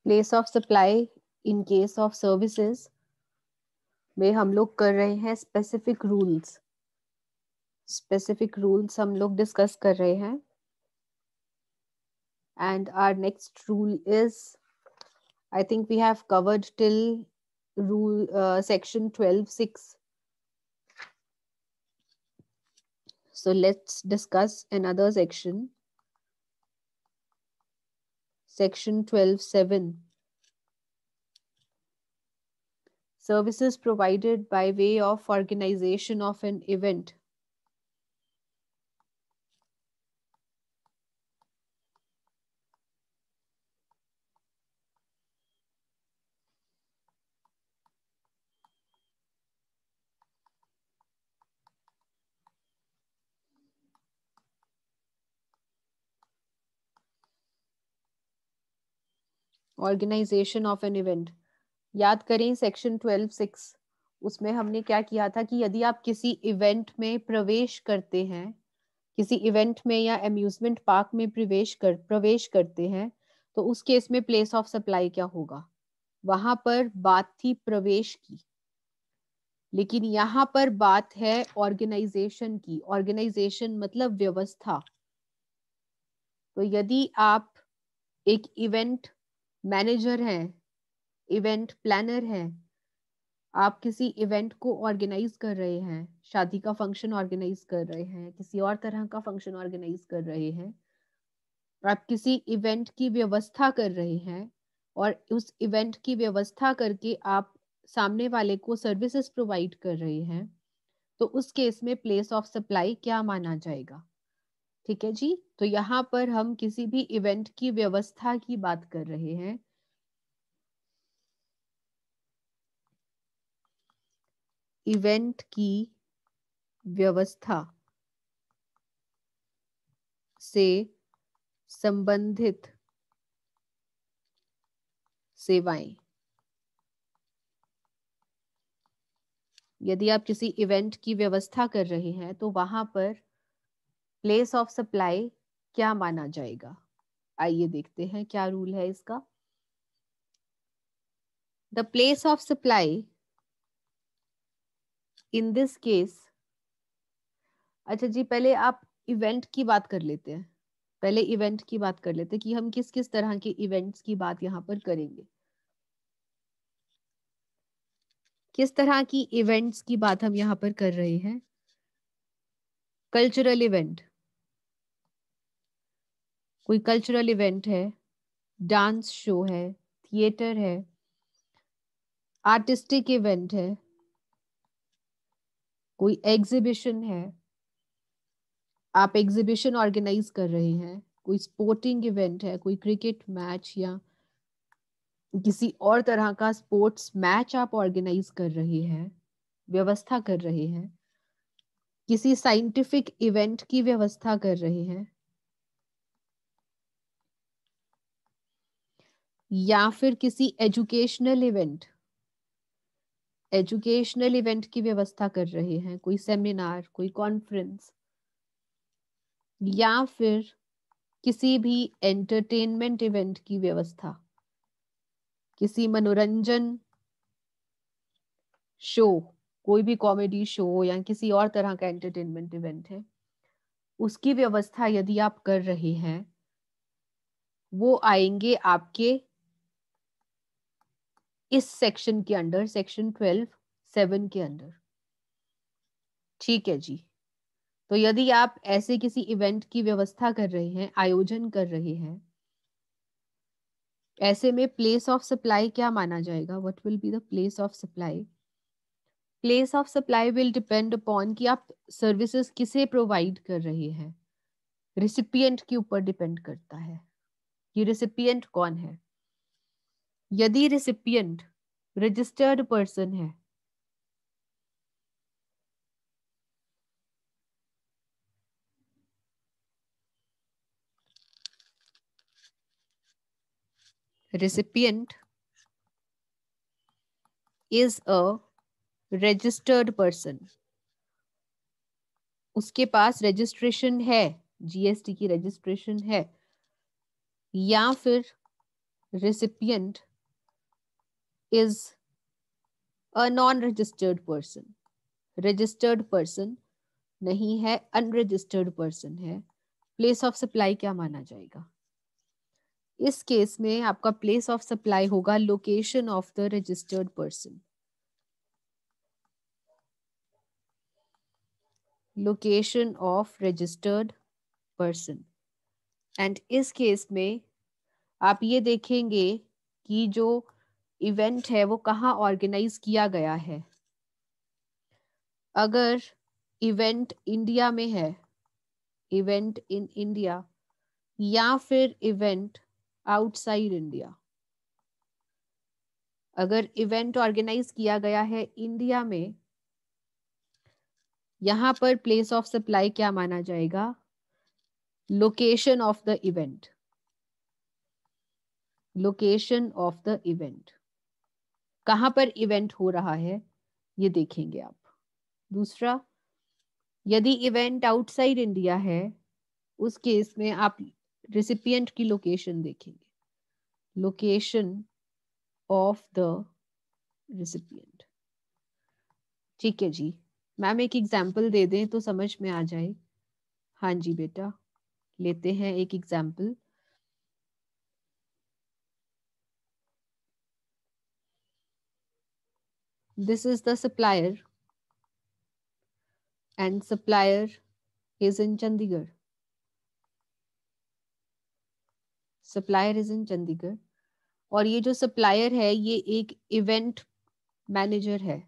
Place of supply in case of services में हम लोग कर रहे हैं स्पेसिफिक रूल्स हम लोग डिस्कस कर रहे हैं. And our next rule is, I think we have covered till rule section 12.6. So let's discuss another section. Section 12.7. Services provided by way of organization of an event. Organization of an event. याद करें section 12.6, उसमें हमने क्या किया था कि यदि आप किसी इवेंट में प्रवेश करते हैं, किसी इवेंट में या अम्यूजमेंट पार्क में प्रवेश करते हैं, तो उस केस में प्लेस ऑफ सप्लाई क्या होगा. वहां पर बात थी प्रवेश की, लेकिन यहाँ पर बात है ऑर्गेनाइजेशन की. ऑर्गेनाइजेशन मतलब व्यवस्था. तो यदि आप एक इवेंट मैनेजर हैं, इवेंट प्लानर हैं, आप किसी इवेंट को ऑर्गेनाइज कर रहे हैं, शादी का फंक्शन ऑर्गेनाइज कर रहे हैं, किसी और तरह का फंक्शन ऑर्गेनाइज कर रहे हैं, आप किसी इवेंट की व्यवस्था कर रहे हैं, और उस इवेंट की व्यवस्था करके आप सामने वाले को सर्विसेज प्रोवाइड कर रहे हैं, तो उस केस में प्लेस ऑफ सप्लाई क्या माना जाएगा. ठीक है जी. तो यहाँ पर हम किसी भी इवेंट की व्यवस्था की बात कर रहे हैं. इवेंट की व्यवस्था से संबंधित सेवाएं. यदि आप किसी इवेंट की व्यवस्था कर रहे हैं तो वहां पर प्लेस ऑफ सप्लाई क्या माना जाएगा. आइए देखते हैं क्या रूल है इसका. The place of supply in this case. अच्छा जी, पहले आप इवेंट की बात कर लेते हैं. पहले इवेंट की बात कर लेते हैं कि हम किस किस तरह के इवेंट्स की बात यहाँ पर करेंगे. किस तरह की इवेंट्स की बात हम यहाँ पर कर रहे हैं. कल्चरल इवेंट, कोई कल्चरल इवेंट है, डांस शो है, थिएटर है, आर्टिस्टिक इवेंट है, कोई एग्जीबिशन है, आप एग्जीबिशन ऑर्गेनाइज कर रहे हैं, कोई स्पोर्टिंग इवेंट है, कोई क्रिकेट मैच या किसी और तरह का स्पोर्ट्स मैच आप ऑर्गेनाइज कर रहे हैं, व्यवस्था कर रहे हैं, किसी साइंटिफिक इवेंट की व्यवस्था कर रहे हैं, या फिर किसी एजुकेशनल इवेंट की व्यवस्था कर रहे हैं, कोई सेमिनार, कोई कॉन्फ्रेंस, या फिर किसी भी एंटरटेनमेंट इवेंट की व्यवस्था, किसी मनोरंजन शो, कोई भी कॉमेडी शो या किसी और तरह का एंटरटेनमेंट इवेंट है, उसकी व्यवस्था यदि आप कर रहे हैं, वो आएंगे आपके इस सेक्शन के अंडर, सेक्शन 12.7 के अंदर. ठीक है जी. तो यदि आप ऐसे किसी इवेंट की व्यवस्था कर रहे हैं, आयोजन कर रहे हैं, ऐसे में प्लेस ऑफ सप्लाई क्या माना जाएगा. What will be the place of supply. Place of supply will depend upon कि आप सर्विसेज किसे प्रोवाइड कर रहे हैं. रिसिपिएंट के ऊपर डिपेंड करता है कि रिसिपिएंट कौन है. यदि रिसिपिएंट रजिस्टर्ड पर्सन है, recipient is a registered person, उसके पास रजिस्ट्रेशन है, जीएसटी की रजिस्ट्रेशन है, या फिर recipient is a non-registered person. Registered person नहीं है, unregistered person है. Place of supply क्या माना जाएगा? इस केस में आपका place of supply होगा location of the registered person. Location of registered person. And इस केस में आप ये देखेंगे कि जो इवेंट है वो कहाँ ऑर्गेनाइज किया गया है. अगर इवेंट इंडिया में है, इवेंट इन इंडिया, या फिर इवेंट आउटसाइड इंडिया. अगर इवेंट ऑर्गेनाइज किया गया है इंडिया में, यहां पर प्लेस ऑफ सप्लाई क्या माना जाएगा? Location of the event. Location of the event, कहां पर इवेंट हो रहा है ये देखेंगे आप. दूसरा, यदि इवेंट आउटसाइड इंडिया है, उस केस में आप रिसिपिएंट की लोकेशन देखेंगे. Location of the recipient. ठीक है जी. मैम एक एग्जाम्पल दे दें तो समझ में आ जाए. हाँ जी बेटा, लेते हैं एक example. This is the supplier and supplier is in Chandigarh. Supplier is in Chandigarh. और ये जो सप्लायर है ये एक इवेंट मैनेजर है.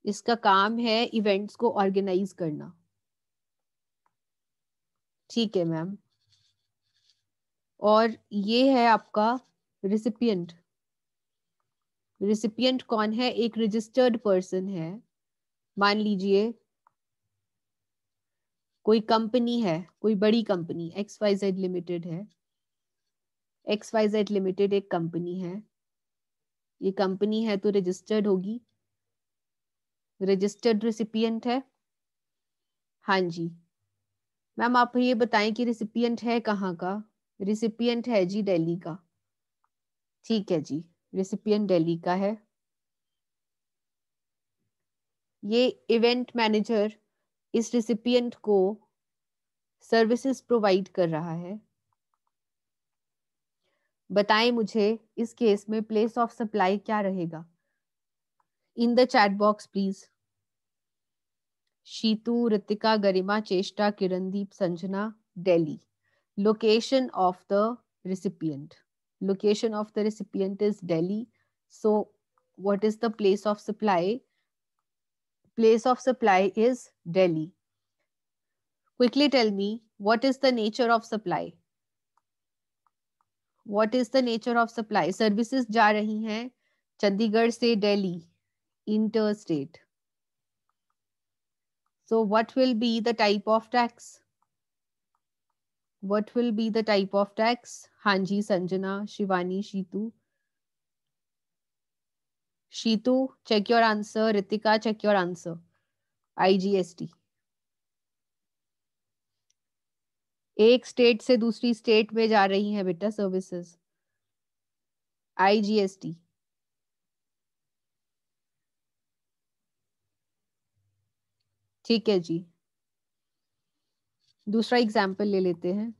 इसका काम है इवेंट्स को ऑर्गेनाइज करना. ठीक है मैम. और ये है आपका रिसिपिएंट. रिसिपिएंट कौन है? एक रजिस्टर्ड पर्सन है. मान लीजिए कोई कंपनी है, कोई बड़ी कंपनी XYZ लिमिटेड है. XYZ लिमिटेड एक कंपनी है. ये कंपनी है तो रजिस्टर्ड होगी. रजिस्टर्ड रिसिपिएंट है. हाँ जी मैम, आप ये बताएं कि रिसिपिएंट है कहाँ का? रिसिपिएंट है जी दिल्ली का. ठीक है जी, रिसिपिएंट दिल्ली का है. ये इवेंट मैनेजर इस रिसिपिएंट को सर्विसेज प्रोवाइड कर रहा है. बताएं मुझे इस केस में प्लेस ऑफ सप्लाई क्या रहेगा? In the chat box please. Shitu, Ritika, Garima, Cheshta, Kirandeep, Sanjana, Delhi. Location of the recipient. Location of the recipient is Delhi. So what is the place of supply? Place of supply is Delhi. Quickly tell me, what is the nature of supply? What is the nature of supply? Services जा रही हैं चंडीगढ़ से Delhi, interstate. So what will be the type of tax? What will be the type of tax? हाँ ji Sanjana, Shivani, Shitu. Shitu, check your answer. Ritika, check your answer. IGST. एक state से दूसरी state में जा रही हैं बेटा सर्विसेज. IGST. ठीक है जी. दूसरा एग्जाम्पल ले लेते हैं.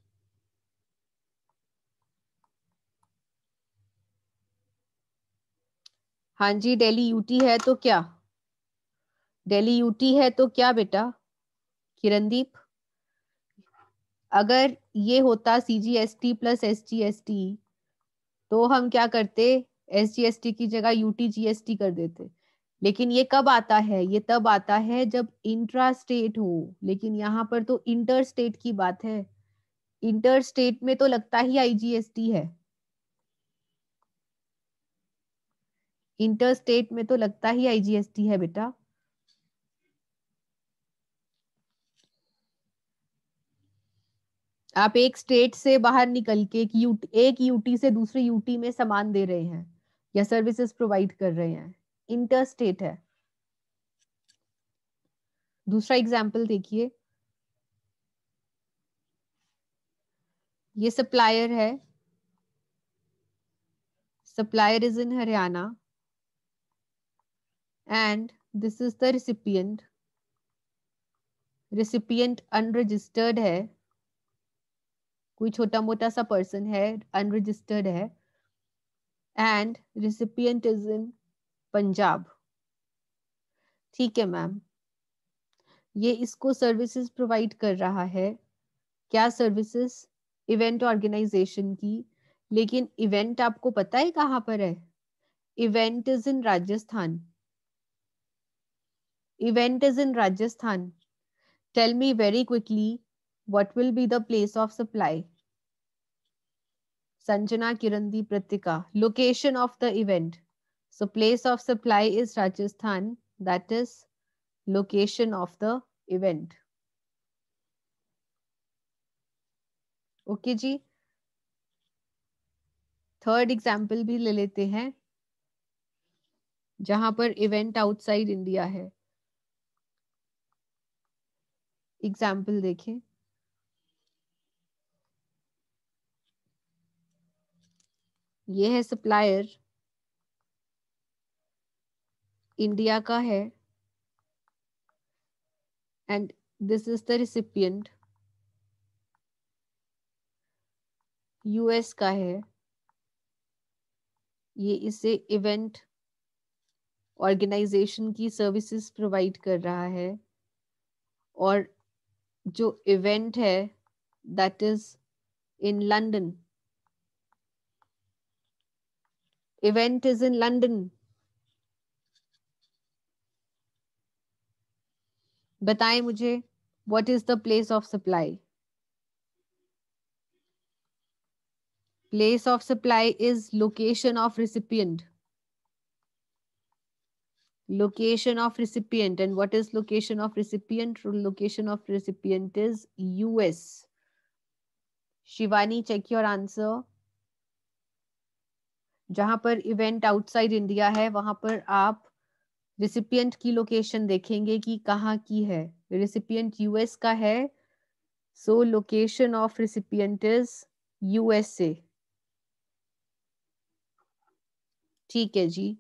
हाँ जी, दिल्ली यूटी है तो क्या? दिल्ली यूटी है तो क्या बेटा? किरणदीप, अगर ये होता CGST प्लस SGST तो हम क्या करते? SGST की जगह UTGST कर देते. लेकिन ये कब आता है? ये तब आता है जब इंट्रा स्टेट हो. लेकिन यहाँ पर तो इंटर स्टेट की बात है. इंटर स्टेट में तो लगता ही IGST है. इंटर स्टेट में तो लगता ही IGST है बेटा. आप एक स्टेट से बाहर निकल के एक यूटी से दूसरे यूटी में सामान दे रहे हैं या सर्विसेज प्रोवाइड कर रहे हैं. इंटर स्टेट है. दूसरा एग्जाम्पल देखिए. ये सप्लायर है. supplier is in Haryana and this is the recipient. Recipient unregistered है, कोई छोटा मोटा सा पर्सन है, unregistered है, and recipient is in Punjab. ठीक है मैम, ये इसको सर्विसेज प्रोवाइड कर रहा है. क्या सर्विसेज? इवेंट ऑर्गेनाइजेशन की. लेकिन इवेंट आपको पता है कहाँ पर है? Event is in Rajasthan. Event is in Rajasthan. Tell me very quickly what will be the place of supply? Sanjana, Kirandi, Pratika. Location of the event. So place of supply is Rajasthan. That is location of the event. Okay जी. Third example भी ले लेते हैं जहां पर event outside India है. Example देखें. ये है सप्लायर, इंडिया का है, and this is the recipient, US का है. ये इसे इवेंट ऑर्गेनाइजेशन की सर्विसेज प्रोवाइड कर रहा है और जो इवेंट है that is in London. Event is in London. बताएं मुझे what is the place of supply. Place of supply is location of recipient. Location of recipient. And what is location of recipient? Location of recipient is US. Shivani, check your answer. जहां पर event outside India है वहां पर आप recipient की location देखेंगे कि कहाँ की है. रिसिपिएंट यूएस का है, so location of recipient is USA. ठीक है जी.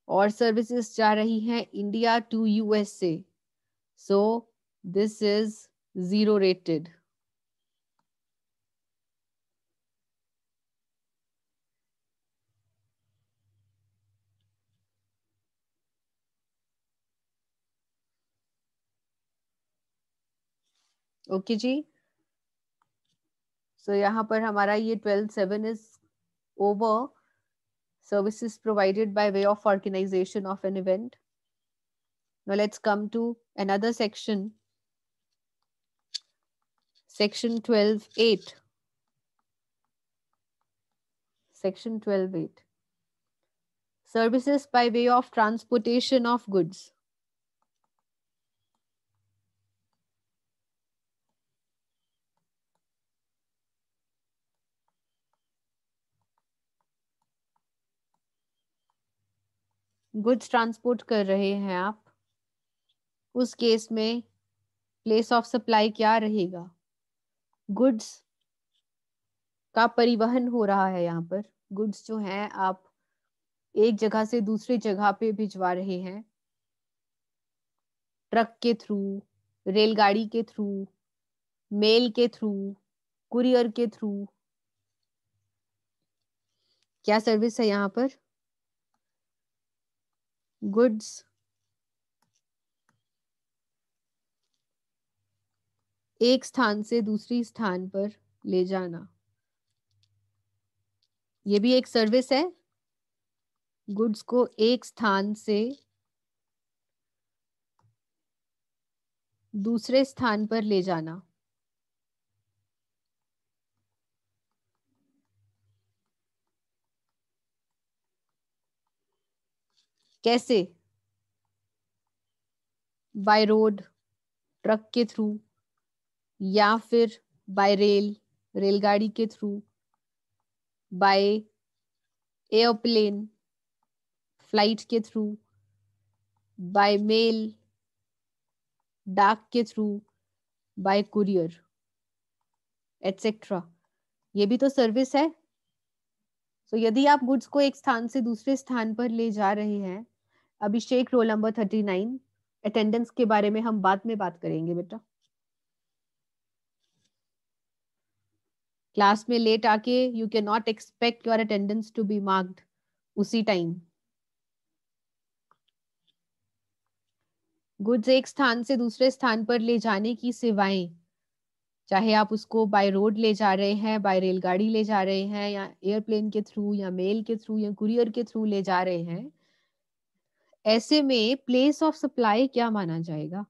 और सर्विसेज जा रही हैं India to USA, so this is 0 rated. Okay ji. So यहाँ पर हमारा ये 12/7 is over. Services provided by way of organization of an event. Now let's come to another section. Section 12.8. Section 12.8. Services by way of transportation of goods. Goods transport कर रहे हैं आप, उस case में प्लेस ऑफ सप्लाई क्या रहेगा? Goods का परिवहन हो रहा है. यहाँ पर गुड्स जो हैं आप एक जगह से दूसरी जगह पे भिजवा रहे हैं, ट्रक के थ्रू, रेलगाड़ी के थ्रू, मेल के थ्रू, कुरियर के थ्रू. क्या सर्विस है यहाँ पर? गुड्स एक स्थान से दूसरी स्थान पर ले जाना, ये भी एक सर्विस है. गुड्स को एक स्थान से दूसरे स्थान पर ले जाना. कैसे? बाय रोड, ट्रक के थ्रू, या फिर बाय रेल, रेलगाड़ी के थ्रू, बाय एयरप्लेन, फ्लाइट के थ्रू, बाय मेल, डाक के थ्रू, बाय कुरियर, एटसेट्रा. ये भी तो सर्विस है. सो यदि आप गुड्स को एक स्थान से दूसरे स्थान पर ले जा रहे हैं, अभिषेक रोल नंबर 39, अटेंडेंस के बारे में हम बाद में बात करेंगे बेटा। क्लास में लेट आके you can not expect your attendance to be marked उसी टाइम। गुड्स एक स्थान से दूसरे स्थान पर ले जाने की सेवाएं, चाहे आप उसको बाय रोड ले जा रहे हैं, बाय रेलगाड़ी ले जा रहे हैं, या एयरप्लेन के थ्रू, या मेल के थ्रू, या कुरियर के थ्रू ले जा रहे हैं, ऐसे में प्लेस ऑफ सप्लाई क्या माना जाएगा?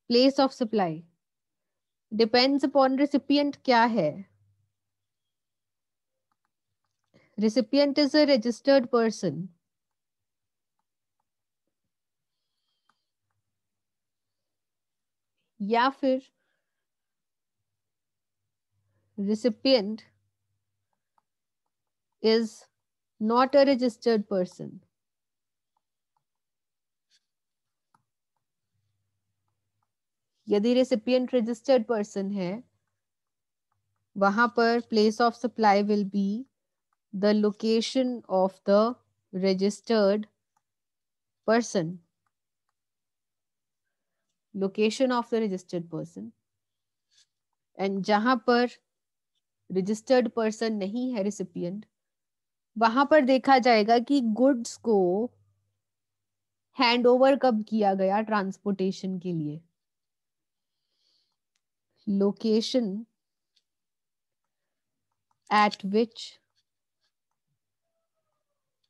Place of supply depends upon recipient क्या है। Recipient is a registered person. या फिर recipient is not a registered person। यदि recipient registered person है, वहां पर place of supply will be the location of the registered person। location of the registered person। and जहां पर registered person नहीं है recipient, वहां पर देखा जाएगा कि गुड्स को हैंड ओवर कब किया गया ट्रांसपोर्टेशन के लिए। Location at which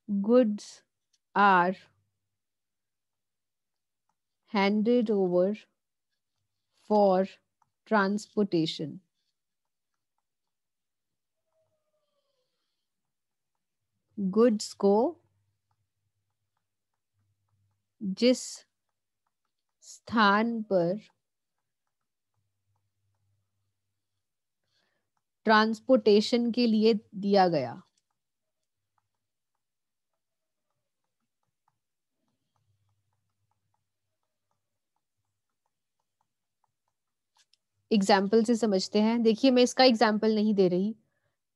goods are handed over for transportation। Goods को जिस स्थान पर ट्रांसपोर्टेशन के लिए दिया गया। एग्जाम्पल से समझते हैं। देखिए, मैं इसका एग्जाम्पल नहीं दे रही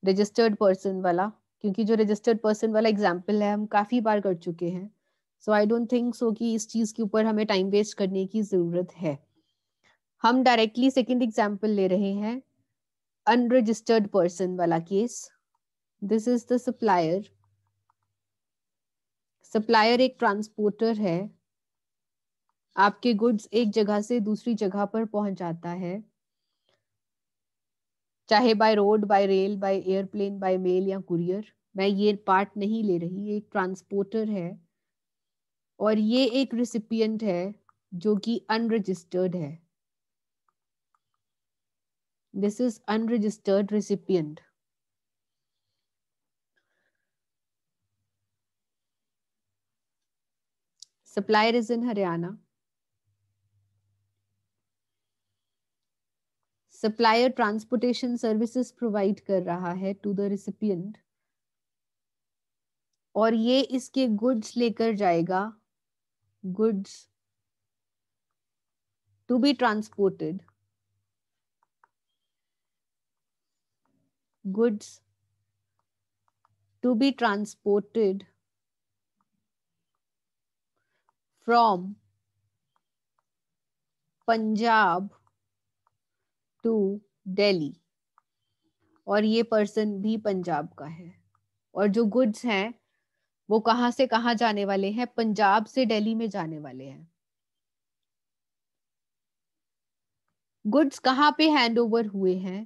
रजिस्टर्ड पर्सन वाला, क्योंकि जो रजिस्टर्ड पर्सन वाला एग्जाम्पल है हम काफी बार कर चुके हैं। सो आई डोंट थिंक सो कि इस चीज के ऊपर हमें टाइम वेस्ट करने की जरूरत है। हम डायरेक्टली सेकंड एग्जाम्पल ले रहे हैं, अनरजिस्टर्ड पर्सन वाला case. This is the supplier. Supplier एक ट्रांसपोर्टर है। आपके गुड्स एक जगह से दूसरी जगह पर पहुंच जाता है, चाहे by road, by rail, by airplane, by mail या कुरियर। मैं ये पार्ट नहीं ले रही, ये एक ट्रांसपोर्टर है और ये एक रिसिपिएंट है जो कि अनरजिस्टर्ड है। This is unregistered recipient. Supplier is in Haryana. Supplier transportation services provide कर रहा है टू द रिसिपिएंट, और ये इसके गुड्स लेकर जाएगा, goods to be transported, goods to be transported from Punjab to Delhi. और ये पर्सन भी पंजाब का है, और जो गुड्स हैं वो कहां से कहां जाने वाले हैं? पंजाब से दिल्ली में जाने वाले हैं। गुड्स कहां पे हैंड ओवर हुए हैं?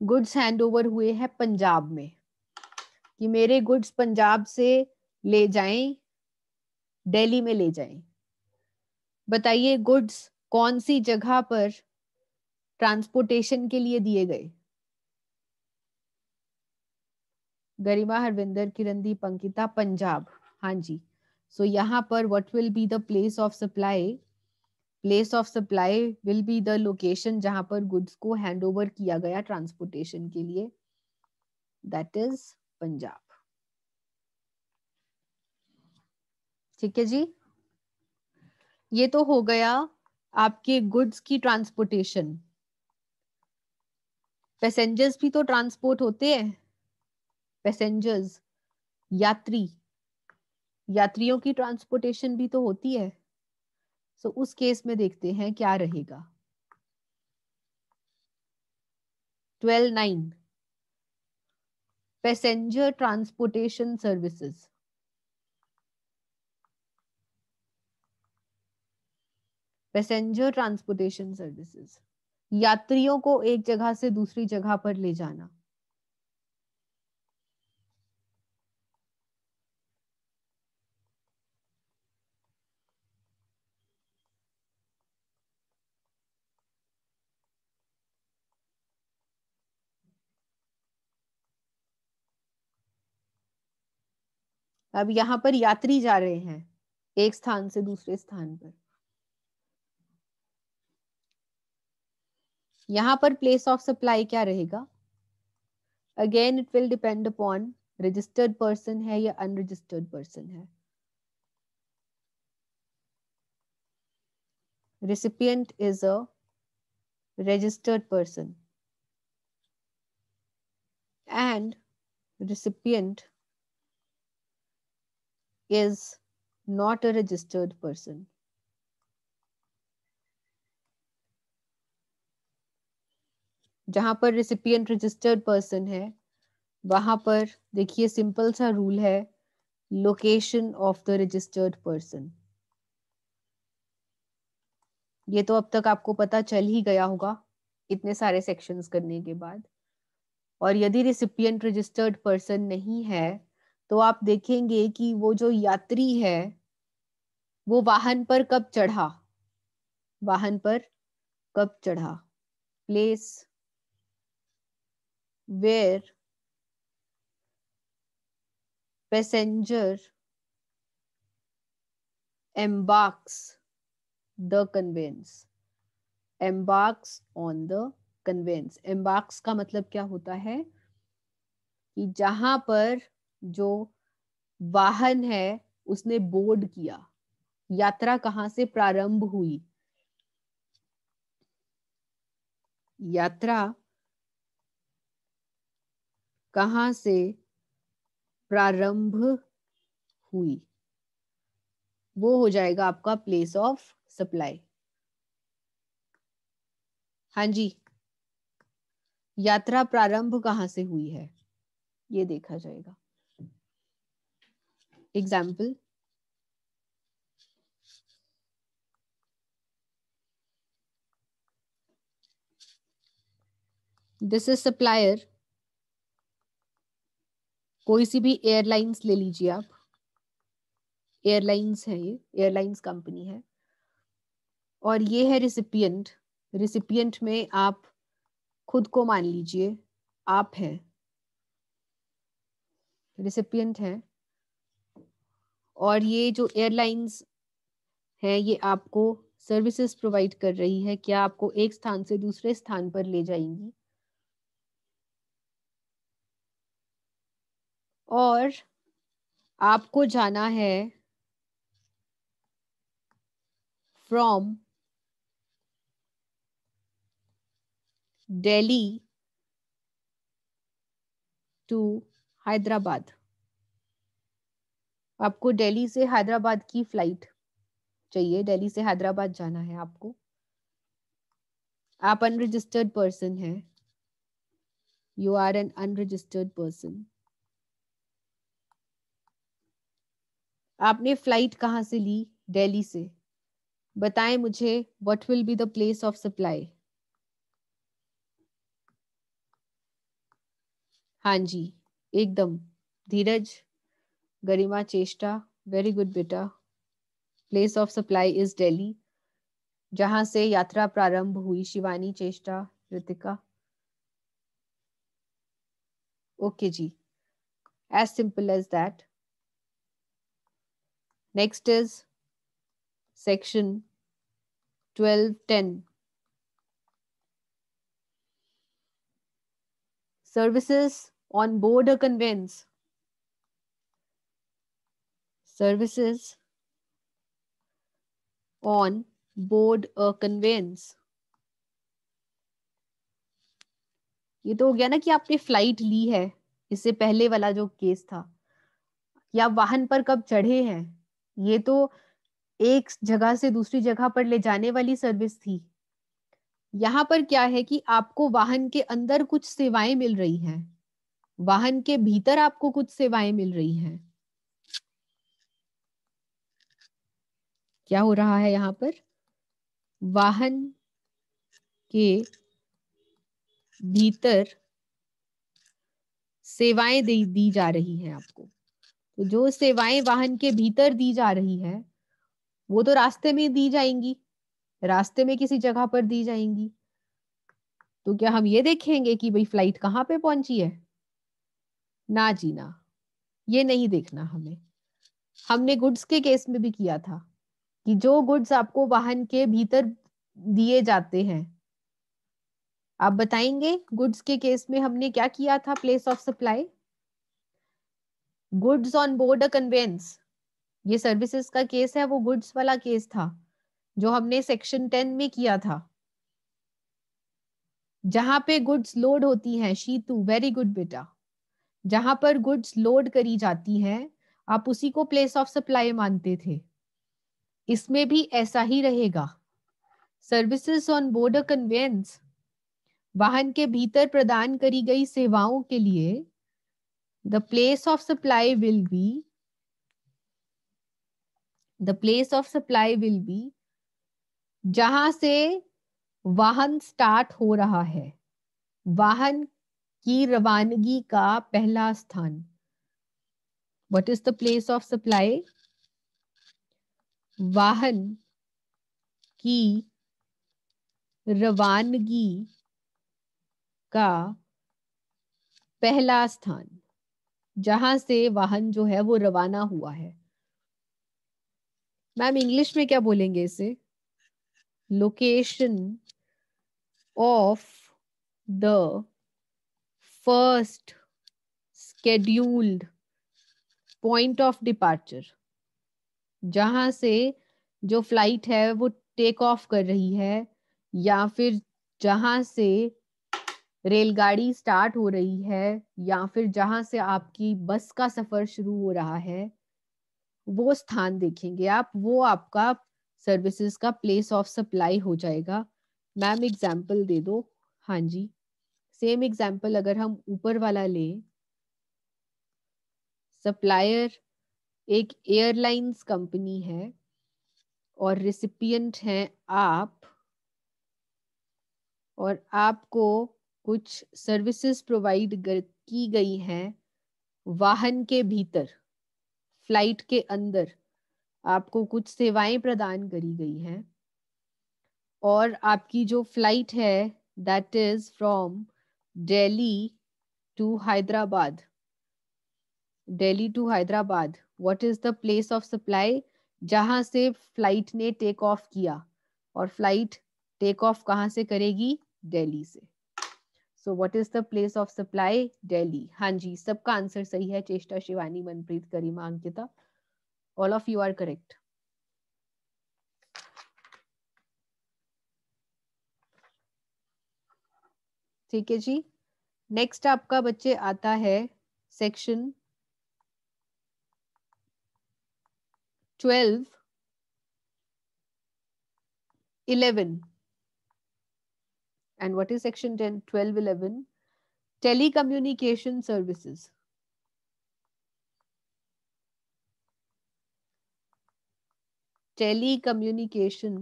गुड्स हैंड ओवर हुए हैं पंजाब में, कि मेरे गुड्स पंजाब से ले जाएं, दिल्ली में ले जाएं। बताइए, गुड्स कौन सी जगह पर ट्रांसपोर्टेशन के लिए दिए गए? गरिमा, हरविंदर, किरणदीप, अंकिता, पंजाब। हाँ जी। सो यहाँ पर what will be the place of supply? Place of supply will be the location जहां पर गुड्स को हैंड ओवर किया गया ट्रांसपोर्टेशन के लिए, दैट इज पंजाब। ठीक है जी। ये तो हो गया आपके गुड्स की ट्रांसपोर्टेशन। पैसेंजर्स भी तो ट्रांसपोर्ट होते हैं, पैसेंजर्स, यात्रियों की ट्रांसपोर्टेशन भी तो होती है। सो उस केस में देखते हैं क्या रहेगा। 12(9) passenger transportation services. Passenger transportation services, यात्रियों को एक जगह से दूसरी जगह पर ले जाना। अब यहां पर यात्री जा रहे हैं एक स्थान से दूसरे स्थान पर। यहां पर प्लेस ऑफ सप्लाई क्या रहेगा? Again it will depend upon registered person है या अनरजिस्टर्ड पर्सन है। recipient is a registered person and recipient is not a registered person. जहां पर recipient registered person है वहां पर देखिए सिंपल सा रूल है, location of the registered person. ये तो अब तक आपको पता चल ही गया होगा इतने सारे सेक्शंस करने के बाद। और यदि रिसिपिएंट रजिस्टर्ड पर्सन नहीं है तो आप देखेंगे कि वो जो यात्री है वो वाहन पर कब चढ़ा, वाहन पर कब चढ़ा, place where passenger embarks the conveyance, embarks on the conveyance। embarks का मतलब क्या होता है कि जहां पर जो वाहन है उसने बोर्ड किया, यात्रा कहां से प्रारंभ हुई, यात्रा कहां से प्रारंभ हुई, वो हो जाएगा आपका प्लेस ऑफ सप्लाई। हाँ जी, यात्रा प्रारंभ कहां से हुई है ये देखा जाएगा। एग्जाम्पल, दिस इज सप्लायर, कोई सी भी एयरलाइंस ले लीजिए आप, एयरलाइंस है, ये एयरलाइंस कंपनी है। और ये है रिसिपिएंट, रिसिपिएंट में आप खुद को मान लीजिए, आप हैं रिसिपिएंट है। और ये जो एयरलाइंस है ये आपको सर्विसेज प्रोवाइड कर रही है, क्या आपको एक स्थान से दूसरे स्थान पर ले जाएंगी। और आपको जाना है फ्रॉम दिल्ली टू हैदराबाद, आपको दिल्ली से हैदराबाद की फ्लाइट चाहिए, दिल्ली से हैदराबाद जाना है आपको। आप अनरजिस्टर्ड पर्सन है, you are an unregistered person. आपने फ्लाइट कहां से ली? दिल्ली से। बताएं मुझे what will be the place of supply. हाँ जी, एकदम, धीरज, गरिमा, चेष्टा, वेरी गुड बेटा। Place of supply is Delhi, जहां से यात्रा प्रारंभ हुई। शिवानी, चेष्टा, रितिका, ओके जी, as simple as that. Next is section 12(10), services on board a conveyance, services on board a conveyance। ये तो हो गया ना कि आपने फ्लाइट ली है, इससे पहले वाला जो केस था, या वाहन पर कब चढ़े हैं, ये तो एक जगह से दूसरी जगह पर ले जाने वाली सर्विस थी। यहाँ पर क्या है कि आपको वाहन के अंदर कुछ सेवाएं मिल रही हैं, वाहन के भीतर आपको कुछ सेवाएं मिल रही हैं। क्या हो रहा है यहाँ पर? वाहन के भीतर सेवाएं दी जा रही हैं आपको। तो जो सेवाएं वाहन के भीतर दी जा रही है वो तो रास्ते में दी जाएंगी, रास्ते में किसी जगह पर दी जाएंगी। तो क्या हम ये देखेंगे कि भाई फ्लाइट कहाँ पे पहुंची है? ना जी ना, ये नहीं देखना हमें। हमने गुड्स के केस में भी किया था कि जो गुड्स आपको वाहन के भीतर दिए जाते हैं, आप बताएंगे गुड्स के केस में हमने क्या किया था? Place of supply, goods on board a conveyance, ये सर्विसेज का केस है, वो गुड्स वाला केस था जो हमने सेक्शन 10 में किया था। जहां पे गुड्स लोड होती हैं, शीतू वेरी गुड बेटा, जहां पर गुड्स लोड करी जाती हैं आप उसी को प्लेस ऑफ सप्लाई मानते थे। इसमें भी ऐसा ही रहेगा। Services on board a conveyance, वाहन के भीतर प्रदान करी गई सेवाओं के लिए the place of supply will be जहां से वाहन स्टार्ट हो रहा है, वाहन की रवानगी का पहला स्थान। What is the place of supply? वाहन की रवानगी का पहला स्थान, जहां से वाहन जो है वो रवाना हुआ है। मैम इंग्लिश में क्या बोलेंगे इसे? Location of the first scheduled point of departure, जहां से जो फ्लाइट है वो टेक ऑफ कर रही है, या फिर जहां से रेलगाड़ी स्टार्ट हो रही है, या फिर जहां से आपकी बस का सफर शुरू हो रहा है, वो स्थान देखेंगे आप, वो आपका सर्विसेज का प्लेस ऑफ सप्लाई हो जाएगा। मैम एग्जाम्पल दे दो। हाँ जी, सेम एग्जाम्पल अगर हम ऊपर वाला लें, सप्लायर एक एयरलाइंस कंपनी है और रिसिपिएंट हैं आप, और आपको कुछ सर्विसेज प्रोवाइड की गई हैं वाहन के भीतर, फ्लाइट के अंदर आपको कुछ सेवाएं प्रदान करी गई हैं, और आपकी जो फ्लाइट है that is from Delhi to Hyderabad, Delhi to Hyderabad, what is the place of supply? जहां से फ्लाइट ने टेक ऑफ किया, और फ्लाइट टेक ऑफ कहां से करेगी? दिल्ली से। So what is the place of supply? Delhi. हाँ जी, सबका आंसर सही है। Cheshta, Shivani, Manpreet, Karima, Ankita, all of you are correct. ठीक है जी। नेक्स्ट आपका बच्चे आता है section 12, 11, and what is section 10, 12, 11? Telecommunication services. Telecommunication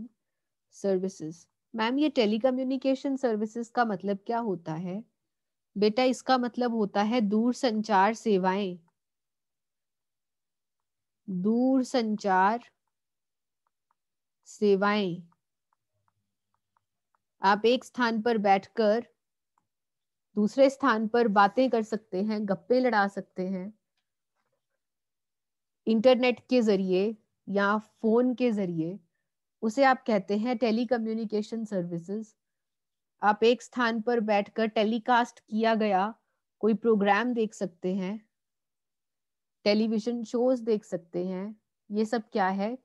services. Ma'am ये टेलीकम्युनिकेशन सर्विसेज का मतलब क्या होता है? बेटा इसका मतलब होता है दूर संचार सेवाएं, दूर संचार सेवाएं। आप एक स्थान पर बैठकर दूसरे स्थान पर बातें कर सकते हैं, गप्पे लड़ा सकते हैं, इंटरनेट के जरिए या फोन के जरिए, उसे आप कहते हैं टेलीकम्युनिकेशन सर्विसेज। आप एक स्थान पर बैठकर टेलीकास्ट किया गया कोई प्रोग्राम देख सकते हैं, टेलीविजन शोज देख सकते हैं, ये सब क्या है?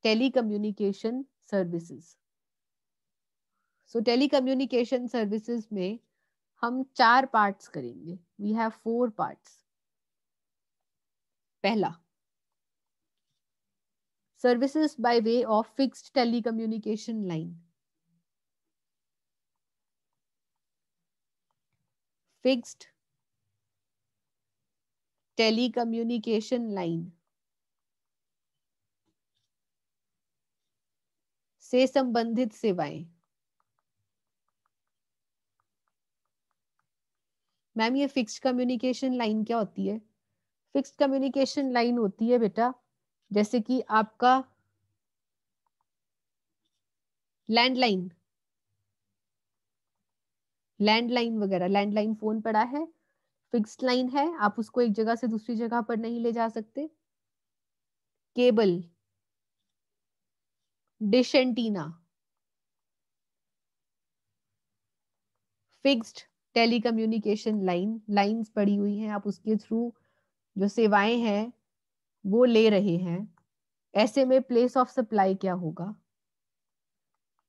Telecommunication services. So telecommunication services में हम 4 पार्ट्स करेंगे. We have 4 parts. पहला, services by way of fixed telecommunication line. Fixed telecommunication line से संबंधित सेवाएं. मैम ये फिक्स्ड कम्युनिकेशन लाइन क्या होती है? फिक्स्ड कम्युनिकेशन लाइन होती है बेटा, जैसे कि आपका लैंडलाइन, लैंडलाइन वगैरह. लैंडलाइन फोन पड़ा है, फिक्स्ड लाइन है, आप उसको एक जगह से दूसरी जगह पर नहीं ले जा सकते. Cable, dish antenna, fixed telecommunication line. Lines पड़ी हुई हैं, आप उसके थ्रू जो सेवाएं हैं वो ले रहे हैं. ऐसे में प्लेस ऑफ सप्लाई क्या होगा?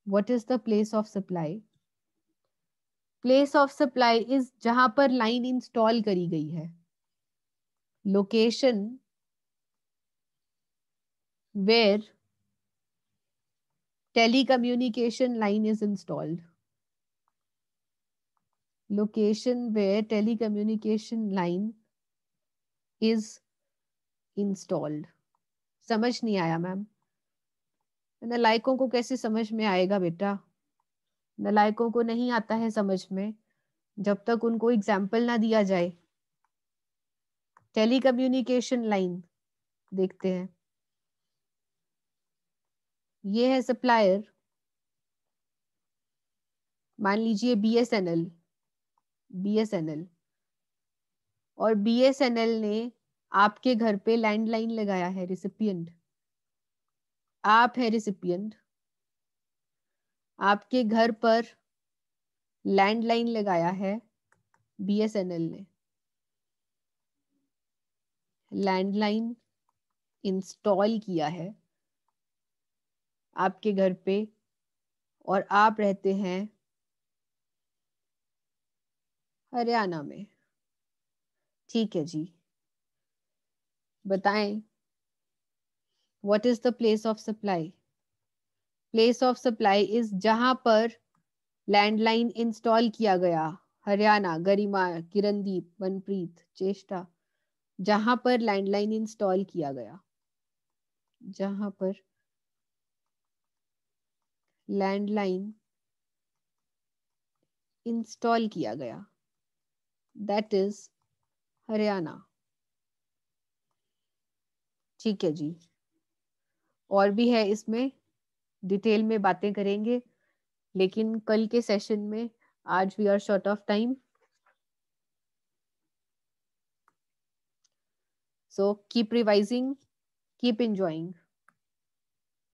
What is the place of supply? Place of supply is जहां पर लाइन इंस्टॉल करी गई है. Location where telecommunication line is installed. Location where telecommunication line is installed. समझ नहीं आया मैम? नलायकों को कैसे समझ में आएगा बेटा? नलायकों को नहीं आता है समझ में जब तक उनको एग्जाम्पल ना दिया जाए. टेलीकम्युनिकेशन लाइन देखते हैं. ये है सप्लायर, मान लीजिए बीएसएनएल. बीएसएनएल और बीएसएनएल ने आपके घर पे लैंडलाइन लगाया है. रिसिपिएंट आप है. रिसिपिएंट आपके घर पर लैंडलाइन लगाया है बीएसएनएल ने. लैंडलाइन इंस्टॉल किया है आपके घर पे और आप रहते हैं हरियाणा में. ठीक है जी, बताएं what is the place of supply? Place of supply is जहां पर लैंडलाइन इंस्टॉल किया गया. हरियाणा, गरिमा, किरणदीप, मनप्रीत, चेष्टा. जहां पर लैंडलाइन इंस्टॉल किया गया, जहां पर लैंडलाइन इंस्टॉल किया गया, दैट इज हरियाणा. ठीक है जी, और भी है इसमें, डिटेल में बातें करेंगे लेकिन कल के सेशन में. आज we are short of time, so keep revising, keep enjoying.